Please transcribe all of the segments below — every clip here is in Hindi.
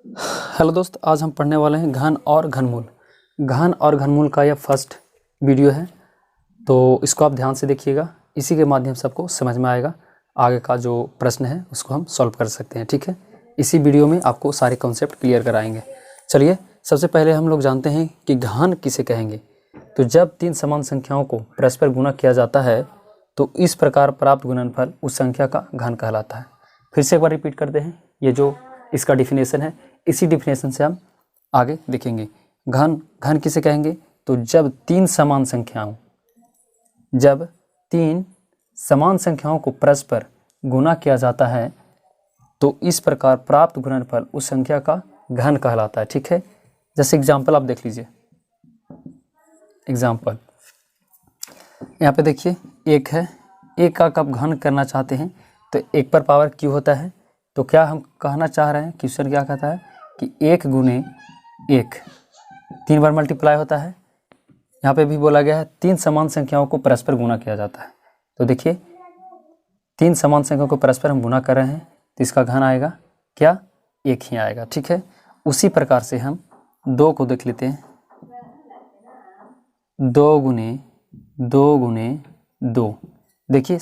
हेलो दोस्त, आज हम पढ़ने वाले हैं घन और घनमूल। घन और घनमूल का यह फर्स्ट वीडियो है, तो इसको आप ध्यान से देखिएगा। इसी के माध्यम से आपको समझ में आएगा, आगे का जो प्रश्न है उसको हम सॉल्व कर सकते हैं। ठीक है, इसी वीडियो में आपको सारे कॉन्सेप्ट क्लियर कराएंगे। चलिए, सबसे पहले हम लोग जानते हैं कि घन किसे कहेंगे। तो जब तीन समान संख्याओं को परस्पर गुणा किया जाता है तो इस प्रकार प्राप्त गुणनफल उस संख्या का घन कहलाता है। फिर से एक बार रिपीट करते हैं, ये जो इसका डिफिनेशन है, इसी डिफिनेशन से हम आगे देखेंगे। घन घन किसे कहेंगे? तो जब तीन समान संख्याओं को परस्पर गुणा किया जाता है तो इस प्रकार प्राप्त गुणनफल उस संख्या का घन कहलाता है। ठीक है, जैसे एग्जाम्पल आप देख लीजिए। एग्जाम्पल यहाँ पे देखिए, एक है, एक का कब घन करना चाहते हैं तो एक पर पावर क्यू होता है। तो क्या हम कहना चाह रहे हैं, क्वेश्चन क्या कहता है कि एक गुने एक 3 बार मल्टीप्लाई होता है। यहाँ पे भी बोला गया है तीन समान संख्याओं को परस्पर गुणा किया जाता है। तो देखिए, तीन समान संख्याओं को परस्पर हम गुणा कर रहे हैं तो इसका घन आएगा क्या? एक ही आएगा। ठीक है, उसी प्रकार से हम दो को देख लेते हैं। दो गुने दो, देखिए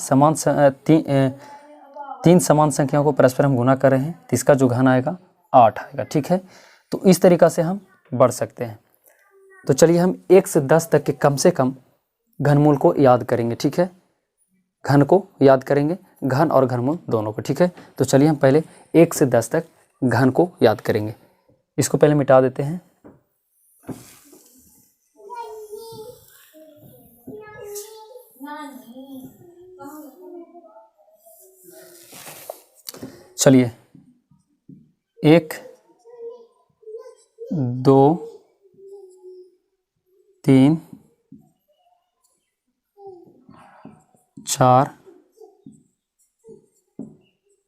तीन समान संख्याओं को परस्पर हम गुणा कर रहे हैं तो इसका जो घन आएगा 8 आएगा। ठीक है, तो इस तरीक़ा से हम बढ़ सकते हैं। तो चलिए हम 1 से 10 तक के कम से कम घनमूल को याद करेंगे। ठीक है, घन को याद करेंगे, घन और घनमूल दोनों को। ठीक है, तो चलिए हम पहले 1 से 10 तक घन को याद करेंगे। इसको पहले मिटा देते हैं। चलिए, 1 2 3 4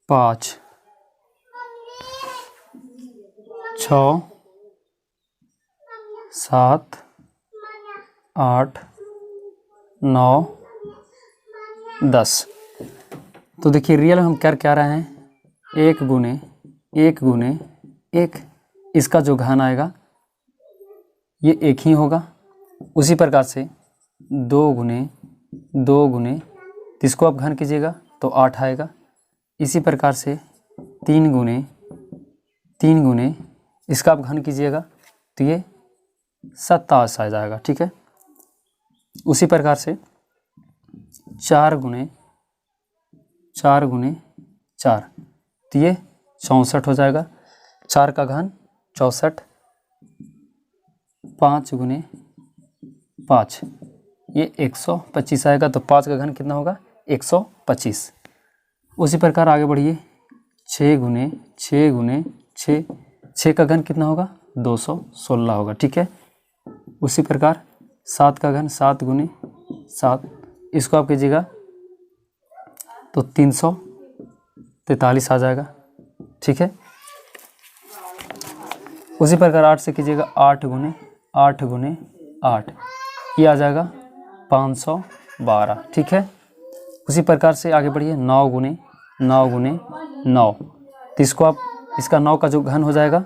5 6 7 8 9 10। तो देखिए, रियल हम कर क्या रहे हैं, एक गुने एक, इसका जो घन आएगा ये एक ही होगा। उसी प्रकार से दो गुने इसको आप घन कीजिएगा तो 8 आएगा। इसी प्रकार से तीन गुने इसका आप घन कीजिएगा तो ये 27 आ जाएगा। ठीक है, उसी प्रकार से 4 गुने 4 तो ये 64 हो जाएगा। 4 का घन 64, 5 गुने 5 ये 125 आएगा। तो 5 का घन कितना होगा? 125। उसी प्रकार आगे बढ़िए, 6 गुने 6 का घन कितना होगा? 216 होगा। ठीक है, उसी प्रकार 7 का घन 7 गुने 7, इसको आप कीजिएगा तो 343 आ जाएगा। ठीक है, उसी प्रकार 8 से कीजिएगा 8 गुने 8 ये आ जाएगा 512। ठीक है, उसी प्रकार से आगे बढ़िए, 9 गुने 9 तो इसको आप, इसका 9 का जो घन हो जाएगा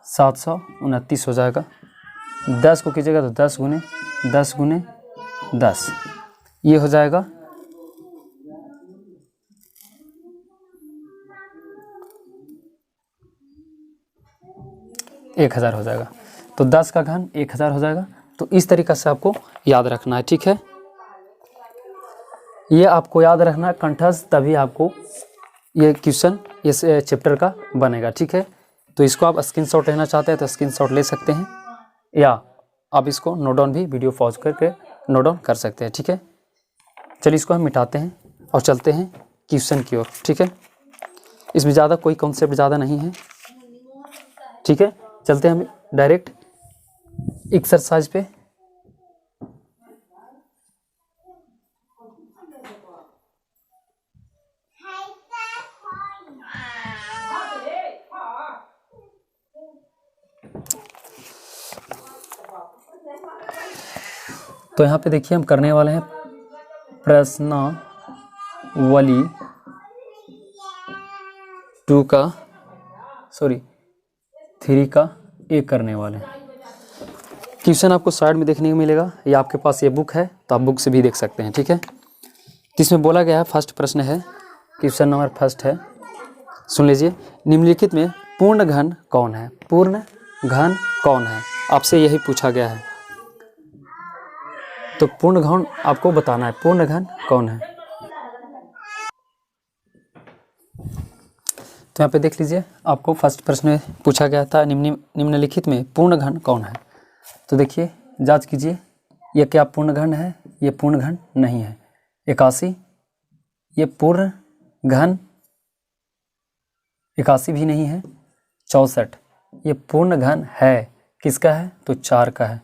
729 हो जाएगा। 10 को कीजिएगा तो 10 गुने 10 ये हो जाएगा 1000 हो जाएगा। तो 10 का घन 1000 हो जाएगा। तो इस तरीक़ा से आपको याद रखना है। ठीक है, ये आपको याद रखना है कंठस्थ, तभी आपको ये क्वेश्चन इस चैप्टर का बनेगा। ठीक है, तो इसको आप स्क्रीनशॉट लेना चाहते हैं तो स्क्रीनशॉट ले सकते हैं, या आप इसको नोट डाउन भी, वीडियो पॉज करके नोट डाउन कर सकते हैं। ठीक है, चलिए इसको हम मिटाते हैं और चलते हैं क्वेश्चन की ओर। ठीक है, इसमें ज़्यादा कोई कॉन्सेप्ट ज़्यादा नहीं है। ठीक है, चलते हैं हम डायरेक्ट एक्सरसाइज पे। तो यहाँ पे देखिए, हम करने वाले हैं प्रश्नावली 2 का 3 का 1 करने वाले हैं। क्वेश्चन आपको साइड में देखने को मिलेगा, या आपके पास ये बुक है तो आप बुक से भी देख सकते हैं, ठीक है। तो इसमें बोला गया है, फर्स्ट प्रश्न है, क्वेश्चन नंबर फर्स्ट है, सुन लीजिए। निम्नलिखित में पूर्ण घन कौन है? पूर्ण घन कौन है, आपसे यही पूछा गया है। तो पूर्ण घन आपको बताना है, पूर्ण घन कौन है। तो यहाँ पे देख लीजिए, आपको फर्स्ट प्रश्न में पूछा गया था निम्नलिखित में पूर्ण घन कौन है। तो देखिए, जांच कीजिए, ये क्या पूर्ण घन है? ये पूर्ण घन नहीं है। 81, ये पूर्ण घन 81 भी नहीं है। 64, ये पूर्ण घन है, किसका है? तो 4 का है।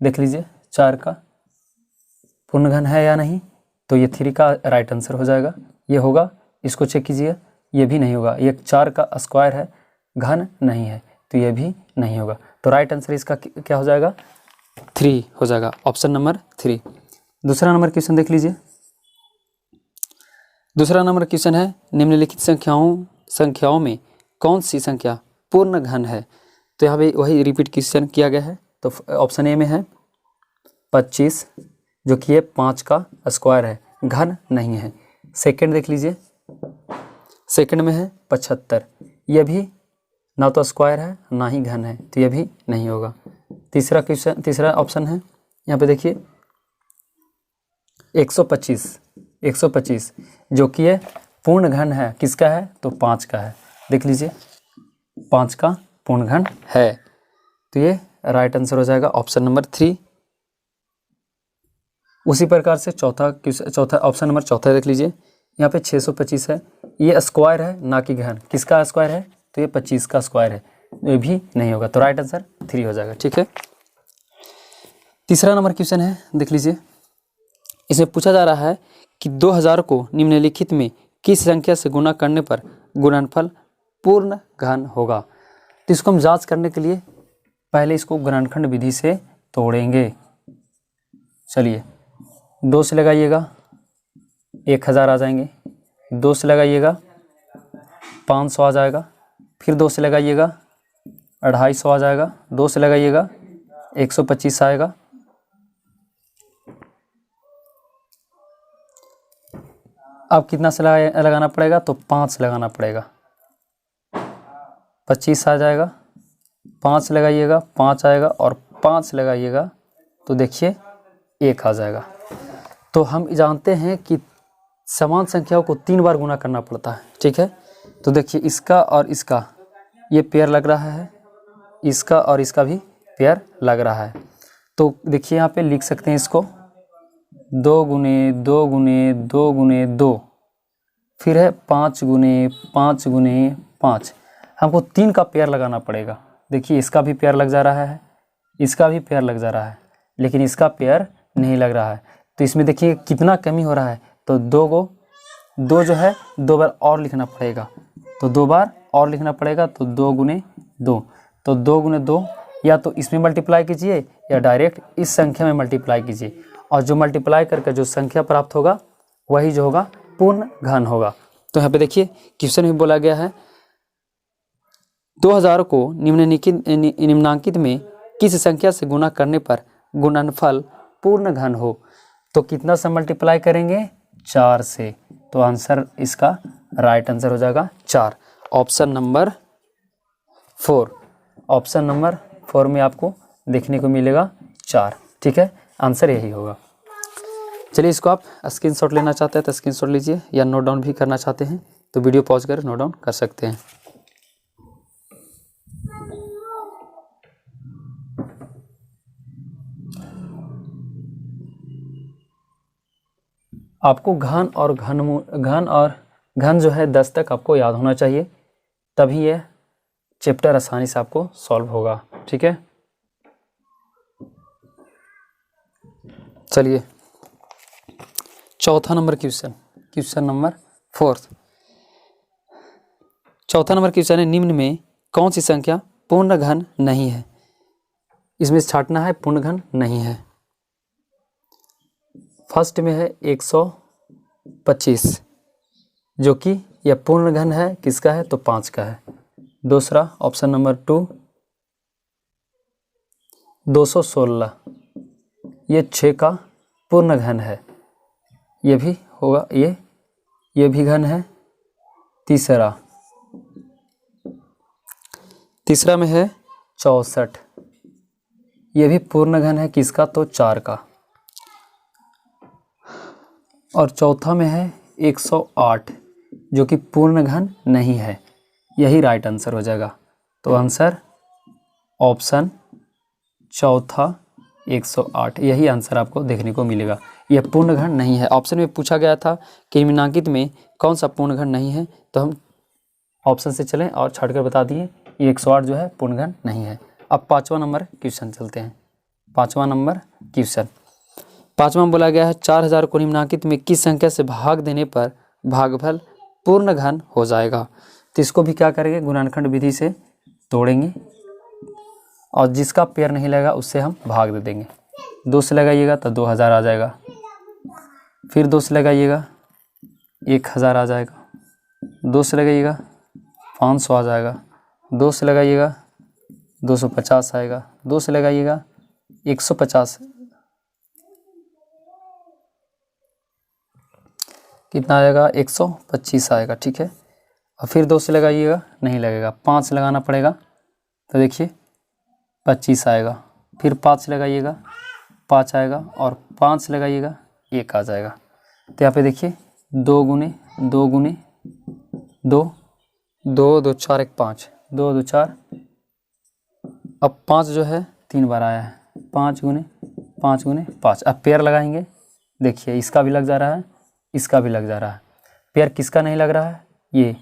देख लीजिए 4 का पूर्ण घन है या नहीं, तो ये 3 का राइट आंसर हो जाएगा। ये होगा, इसको चेक कीजिए, ये भी नहीं होगा। ये 4 का स्क्वायर है, घन नहीं है, तो ये भी नहीं होगा। तो राइट आंसर इसका क्या हो जाएगा? 3 हो जाएगा, ऑप्शन नंबर 3। दूसरा नंबर क्वेश्चन देख लीजिए। दूसरा नंबर क्वेश्चन है, निम्नलिखित संख्याओं में कौन सी संख्या पूर्ण घन है? तो यहाँ पे वही रिपीट क्वेश्चन किया गया है। तो ऑप्शन ए में है 25, जो कि ये 5 का स्क्वायर है, घन नहीं है। सेकंड देख लीजिए, सेकंड में है 75, यह भी ना तो स्क्वायर है ना ही घन है, तो यह भी नहीं होगा। तीसरा क्वेश्चन, तीसरा ऑप्शन है, यहाँ पे देखिए 125, जो कि ये पूर्ण घन है, किसका है? तो 5 का है। देख लीजिए 5 का पूर्ण घन है, तो ये राइट आंसर हो जाएगा, ऑप्शन नंबर 3। उसी प्रकार से चौथा ऑप्शन नंबर चौथा देख लीजिए, यहाँ पे 625 है, ये स्क्वायर है ना कि घन, किसका स्क्वायर है? तो ये 25 का स्क्वायर है, ये भी नहीं होगा, तो राइट आंसर 3 हो जाएगा, ठीक है। तीसरा नंबर क्वेश्चन है, देख लीजिए। इसमें पूछा जा रहा है कि 2000 को निम्नलिखित में किस संख्या से गुणा करने पर गुणनफल पूर्ण घन होगा? तो इसको हम जांच करने के लिए पहले इसको गुणनखंड विधि से तोड़ेंगे। चलिए, 2 से लगाइएगा 1000 आ जाएंगे, 2 से लगाइएगा 500 आ जाएगा, फिर 2 से लगाइएगा 250 आ जाएगा, 2 से लगाइएगा 125 आएगा, अब कितना से लगाना पड़ेगा? तो 5 से लगाना पड़ेगा, 25 आ जाएगा, 5 से लगाइएगा 5 आएगा, और 5 से लगाइएगा तो देखिए 1 आ जाएगा। तो हम जानते हैं कि समान संख्याओं को 3 बार गुना करना पड़ता है, ठीक है। तो देखिए, इसका और इसका ये पेयर लग रहा है, इसका और इसका भी पेयर लग रहा है। तो देखिए यहाँ पे लिख सकते हैं इसको 2 गुने 2 गुने 2 गुने 2, फिर है 5 गुने 5 गुने 5। हमको 3 का पेयर लगाना पड़ेगा। देखिए, इसका भी पेयर लग जा रहा है, इसका भी पेयर लग जा रहा है, लेकिन इसका पेयर नहीं लग रहा है। तो इसमें देखिए कितना कमी हो रहा है, तो 2 जो है 2 बार और लिखना पड़ेगा, तो 2 बार और लिखना पड़ेगा, तो 2 गुने 2, तो 2 गुने 2, या तो इसमें मल्टीप्लाई कीजिए या डायरेक्ट इस संख्या में मल्टीप्लाई कीजिए, और जो मल्टीप्लाई करके जो संख्या प्राप्त होगा वही जो होगा पूर्ण घन होगा। तो यहाँ पे देखिए क्वेश्चन में बोला गया है 2000 को निम्नांकित में किस संख्या से गुणा करने पर गुणनफल पूर्ण घन हो? तो कितना से मल्टीप्लाई करेंगे? 4 से। तो आंसर इसका राइट आंसर हो जाएगा 4, ऑप्शन नंबर 4। ऑप्शन नंबर 4 में आपको देखने को मिलेगा 4, ठीक है, आंसर यही होगा। चलिए, इसको आप स्क्रीनशॉट लेना चाहते हैं तो स्क्रीनशॉट लीजिए, या नोट डाउन भी करना चाहते हैं तो वीडियो पॉज कर नोट डाउन कर सकते हैं। आपको घन और घन जो है 10 तक आपको याद होना चाहिए, तभी यह चैप्टर आसानी से आपको सॉल्व होगा, ठीक है। चलिए, चौथा नंबर क्वेश्चन नंबर 4। चौथा नंबर क्वेश्चन है, निम्न में कौन सी संख्या पूर्ण घन नहीं है? इसमें छांटना है पूर्ण घन नहीं है। फर्स्ट में है 125, जो कि यह पूर्ण घन है, किसका है? तो 5 का है। दूसरा ऑप्शन नंबर 2 216, ये 6 का पूर्ण घन है। ये भी होगा, ये भी घन है। तीसरा में है 64, ये भी पूर्ण घन है किसका, तो 4 का। और चौथा में है 108, जो कि पूर्ण घन नहीं है। यही राइट आंसर हो जाएगा। तो आंसर ऑप्शन चौथा 108, यही आंसर आपको देखने को मिलेगा। यह पूर्ण घन नहीं है। ऑप्शन में पूछा गया था कि निम्नांकित में कौन सा पूर्ण घन नहीं है, तो हम ऑप्शन से चलें और छाड़कर बता दिए ये 108 जो है पूर्ण घन नहीं है। अब 5वां नंबर क्वेश्चन चलते हैं। 5वां नंबर क्वेश्चन, 5वां बोला गया है 4000 को निम्नांकित में किस संख्या से भाग देने पर भागफल पूर्ण घन हो जाएगा। तो इसको भी क्या करेंगे, गुणनखंड विधि से तोड़ेंगे और जिसका पेयर नहीं लगेगा उससे हम भाग दे देंगे। 2 से लगाइएगा तो 2000 आ जाएगा, फिर 2 से लगाइएगा 1000 आ जाएगा, 2 से लगाइएगा 500 आ जाएगा, 2 से लगाइएगा 250 आएगा, 2 से लगाइएगा 150, कितना आएगा 125 आएगा। ठीक है, और फिर 2 से लगाइएगा, नहीं लगेगा, 5 से लगाना पड़ेगा, तो देखिए 25 आएगा, फिर 5 से लगाइएगा 5 आएगा, और 5 से लगाइएगा 1 आ जाएगा। तो यहाँ पे देखिए 2 गुने 2 गुने 2, 2 2 4 1 5, 2 2 4, अब 5 जो है 3 बार आया है, 5 गुने 5 गुने 5। अब पेयर लगाएंगे, देखिए इसका भी लग जा रहा है, इसका भी लग जा रहा है। पेयर किसका नहीं लग रहा है, ये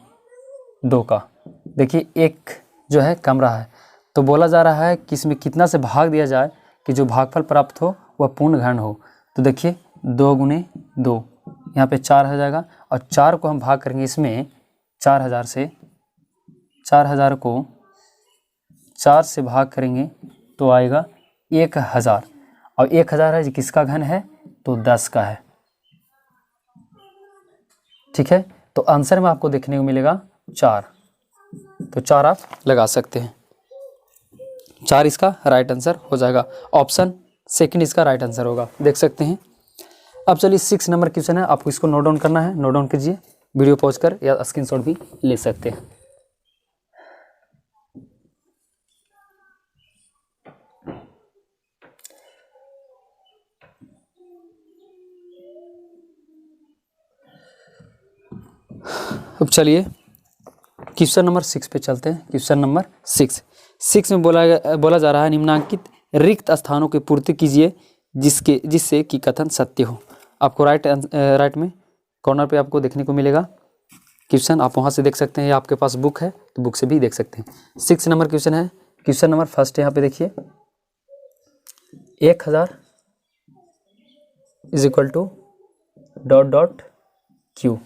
2 का। देखिए 1 जो है कम रहा है, तो बोला जा रहा है कि इसमें कितना से भाग दिया जाए कि जो भागफल प्राप्त हो वह पूर्ण घन हो। तो देखिए 2 गुने 2, यहाँ पे 4 हो जाएगा, और 4 को हम भाग करेंगे इसमें 4000 से, 4000 को 4 से भाग करेंगे तो आएगा 1000, और 1000 है किसका घन है, तो 10 का है। ठीक है, तो आंसर में आपको देखने को मिलेगा 4, तो 4 आप लगा सकते हैं। 4 इसका राइट आंसर हो जाएगा। ऑप्शन सेकंड इसका राइट आंसर होगा, देख सकते हैं। अब चलिए 6 नंबर क्वेश्चन है, आपको इसको नोट डाउन करना है, नोट डाउन कीजिए, वीडियो पॉज कर या स्क्रीनशॉट भी ले सकते हैं। अब चलिए क्वेश्चन नंबर 6 पे चलते हैं। क्वेश्चन नंबर 6 में बोला जा रहा है निम्नांकित रिक्त स्थानों की पूर्ति कीजिए जिससे कि कथन सत्य हो। आपको राइट में कॉर्नर पे आपको देखने को मिलेगा क्वेश्चन, आप वहाँ से देख सकते हैं, या आपके पास बुक है तो बुक से भी देख सकते हैं। 6 नंबर क्वेश्चन है। क्वेश्चन नंबर फर्स्ट यहाँ पे देखिए, 1000 is equal to dot Q.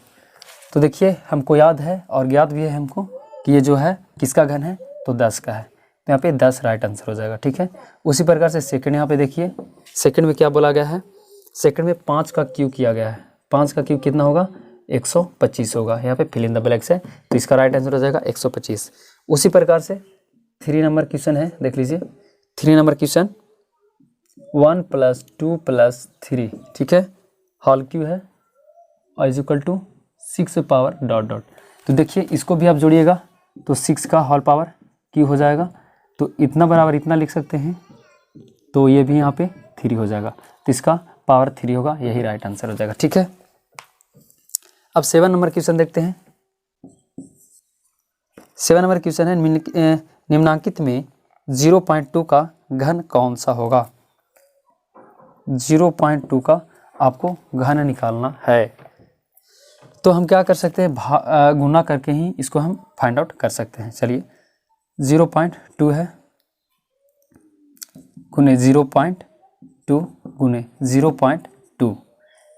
तो देखिए हमको याद है और ज्ञात भी है हमको कि ये जो है किसका घन है, तो 10 का है, तो यहाँ पे 10 राइट आंसर हो जाएगा। ठीक है, उसी प्रकार से सेकंड यहाँ पे देखिए, सेकंड में क्या बोला गया है, सेकंड में 5 का क्यू किया गया है। 5 का क्यू कितना होगा, 125 होगा। यहाँ पे फिल इन द ब्लैंक्स है, तो इसका राइट आंसर हो जाएगा 125। उसी प्रकार से 3 नंबर क्वेश्चन है, देख लीजिए 3 नंबर क्वेश्चन, 1 + 2 + 3, ठीक है, होल क्यू है, और is equal to 6 power dot. तो देखिए इसको भी आप जोड़िएगा तो 6 का होल पावर क्यू हो जाएगा, तो इतना बराबर इतना लिख सकते हैं, तो ये भी यहाँ पे 3 हो जाएगा, तो इसका पावर 3 होगा, यही राइट आंसर हो जाएगा। ठीक है, अब 7 नंबर क्वेश्चन देखते हैं। 7 नंबर क्वेश्चन है, निम्नांकित में 0.2 का घन कौन सा होगा। 0.2 का आपको घन निकालना है, तो हम क्या कर सकते हैं, गुना करके ही इसको हम फाइंड आउट कर सकते हैं। चलिए 0.2 है गुने 0.2 गुने 0.2,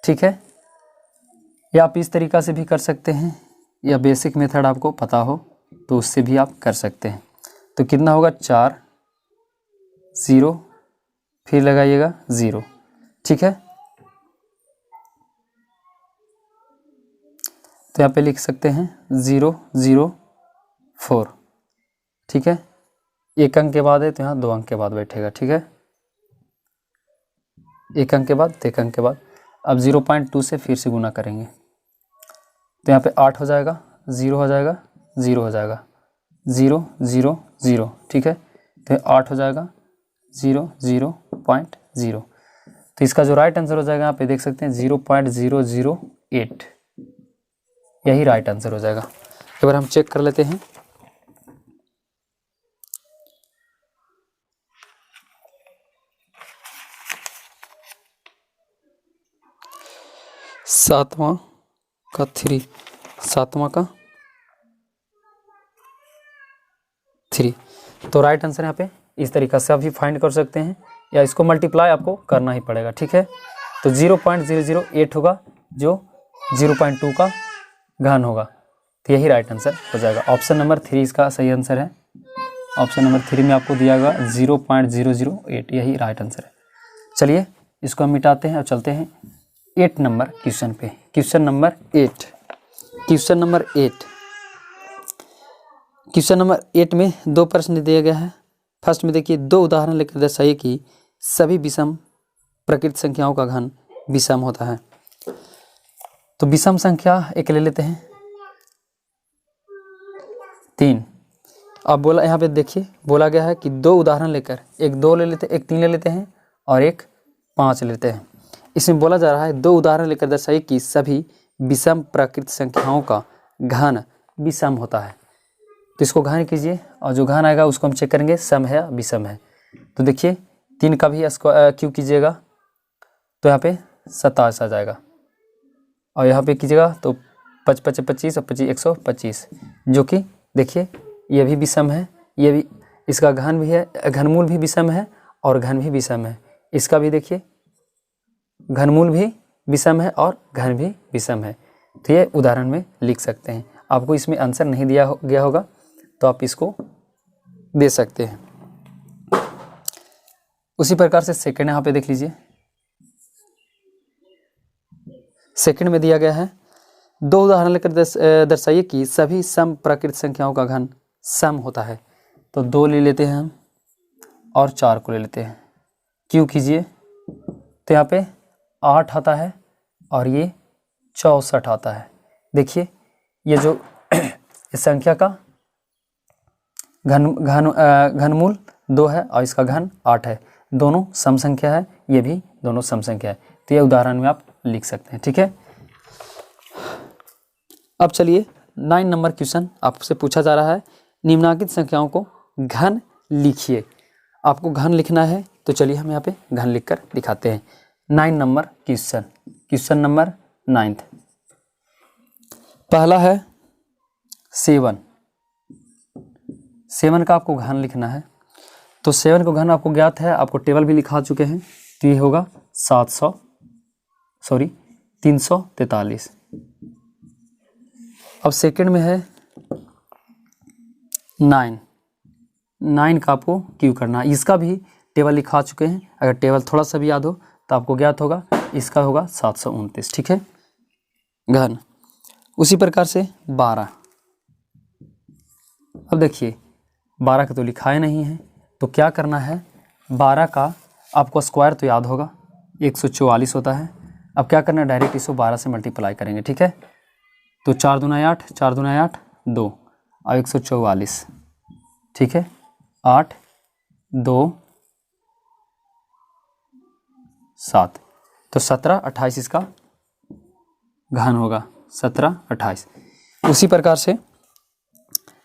ठीक है, या आप इस तरीक़ा से भी कर सकते हैं, या बेसिक मेथड आपको पता हो तो उससे भी आप कर सकते हैं। तो कितना होगा, 4 0 फिर लगाइएगा 0, ठीक है, तो यहाँ पे लिख सकते हैं 004, ठीक है, 1 अंक के बाद है तो यहाँ 2 अंक के बाद बैठेगा। ठीक है, एक अंक के बाद तो एक अंक के बाद। अब 0.2 से फिर से गुना करेंगे तो यहाँ पे 8 हो जाएगा, 0 हो जाएगा, 0 हो जाएगा, 0 0 0, ठीक है। तो 8 हो जाएगा 0 0.0। तो इसका जो राइट आंसर हो जाएगा यहाँ पे देख सकते हैं 0.008, यही राइट आंसर हो जाएगा। एक बार हम चेक कर लेते हैं। सातवां का 3, तो राइट आंसर यहाँ पे इस तरीक़ा से आप भी फाइंड कर सकते हैं, या इसको मल्टीप्लाई आपको करना ही पड़ेगा, ठीक है। तो 0.008 होगा जो 0.2 का घन होगा, तो यही राइट आंसर हो जाएगा। ऑप्शन नंबर 3 इसका सही आंसर है। ऑप्शन नंबर 3 में आपको दिया गया 0.008, यही राइट आंसर है। चलिए इसको हम मिटाते हैं और चलते हैं 8 नंबर क्वेश्चन पे। क्वेश्चन नंबर 8 में 2 प्रश्न दिया गया है। फर्स्ट में देखिए, 2 उदाहरण लेकर दर्शाइए कि सभी विषम प्रकृत संख्याओं का घन विषम होता है। तो विषम संख्या एक ले लेते हैं, 3। अब बोला यहाँ पे देखिए, बोला गया है कि 2 उदाहरण लेकर, एक 2 ले लेते हैं, एक 3 ले लेते हैं और एक 5 लेते हैं। इसमें बोला जा रहा है 2 उदाहरण लेकर दर्शाइए कि सभी विषम प्रकृत संख्याओं का घन विषम होता है। तो इसको घन कीजिए और जो घन आएगा उसको हम चेक करेंगे सम है या विषम है। तो देखिए 3 का भी क्यों कीजिएगा तो यहाँ पे 27 आ जाएगा, और यहाँ पे कीजिएगा तो 5 5 25 और 25 125, जो कि देखिए ये भी विषम है, ये भी, इसका घन भी है, घनमूल भी विषम है और घन भी विषम है। इसका भी देखिए घनमूल भी विषम है और घन भी विषम है। तो ये उदाहरण में लिख सकते हैं। आपको इसमें आंसर नहीं दिया गया होगा तो आप इसको दे सकते हैं। उसी प्रकार से सेकंड यहाँ पे देख लीजिए। सेकंड में दिया गया है 2 उदाहरण लेकर दर्शाइए कि सभी सम प्रकृत संख्याओं का घन सम होता है। तो 2 ले लेते हैं हम और 4 को ले लेते हैं। क्यों कीजिए तो यहाँ पे 8 आता है और ये 64 आता है। देखिए ये जो इस संख्या का घनमूल 2 है और इसका घन 8 है, दोनों सम संख्या है, ये भी दोनों सम संख्या है। तो ये उदाहरण में आप लिख सकते हैं, ठीक है। अब चलिए 9 नंबर क्वेश्चन आपसे पूछा जा रहा है, निम्नलिखित संख्याओं को घन लिखिए। आपको घन लिखना है तो चलिए हम यहाँ पे घन लिखकर दिखाते हैं। 9 नंबर क्वेश्चन नंबर 9, पहला है 7 का आपको घन लिखना है। तो 7 को घन आपको ज्ञात है, आपको टेबल भी लिखा चुके हैं। तो ये होगा 343। अब सेकंड में है 9 का आपको क्यों करना है। इसका भी टेबल लिखा चुके हैं, अगर टेबल थोड़ा सा भी याद हो तो आपको ज्ञात होगा। इसका होगा 729, ठीक है, घन। उसी प्रकार से 12। अब देखिए 12 का तो लिखा ही नहीं है, तो क्या करना है, 12 का आपको स्क्वायर तो याद होगा 144 होता है। अब क्या करना है, डायरेक्ट इसको 12 से मल्टीप्लाई करेंगे, ठीक है। तो 4 दूना 8, 4 दूना 8 2 और 144, ठीक है, 8 2 7, तो 17 28 इसका घन होगा, 17 28। उसी प्रकार से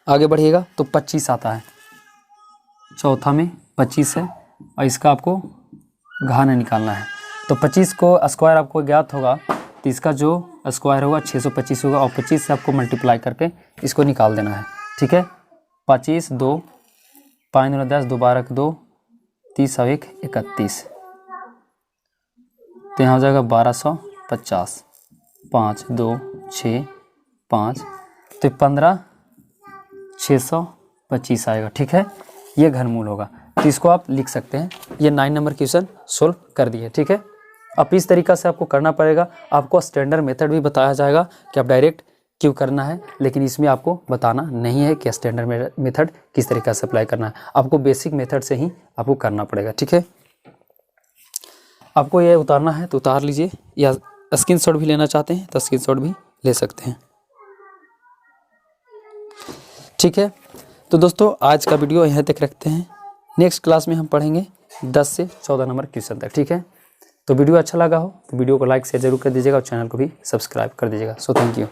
आगे बढ़िएगा तो 25 आता है, चौथा में 25 है और इसका आपको घन निकालना है। तो 25 को स्क्वायर आपको ज्ञात होगा, तो इसका जो स्क्वायर होगा 625 होगा और 25 से आपको मल्टीप्लाई करके इसको निकाल देना है, ठीक है। 25 2 5 दूना 10 2 12 2 30 और 1 31, तो यहाँ हो जाएगा 1250, 5 2 6 5, तो 15 625 आएगा, ठीक है। ये घनमूल होगा, तो इसको आप लिख सकते हैं। ये 9 नंबर क्वेश्चन सोल्व कर दिए, ठीक है। अब इस तरीक़ा से आपको करना पड़ेगा। आपको स्टैंडर्ड मेथड भी बताया जाएगा कि आप डायरेक्ट क्यों करना है, लेकिन इसमें आपको बताना नहीं है कि स्टैंडर्ड मेथड किस तरीक़ा से अप्लाई करना है। आपको बेसिक मेथड से ही आपको करना पड़ेगा, ठीक है। आपको ये उतारना है तो उतार लीजिए, या स्क्रीनशॉट भी लेना चाहते हैं तो स्क्रीनशॉट भी ले सकते हैं। ठीक है, तो दोस्तों आज का वीडियो यहाँ तक रखते हैं। नेक्स्ट क्लास में हम पढ़ेंगे 10 से 14 नंबर क्वेश्चन तक। ठीक है, तो वीडियो अच्छा लगा हो तो वीडियो को लाइक शेयर जरूर कर दीजिएगा और चैनल को भी सब्सक्राइब कर दीजिएगा। So thank you.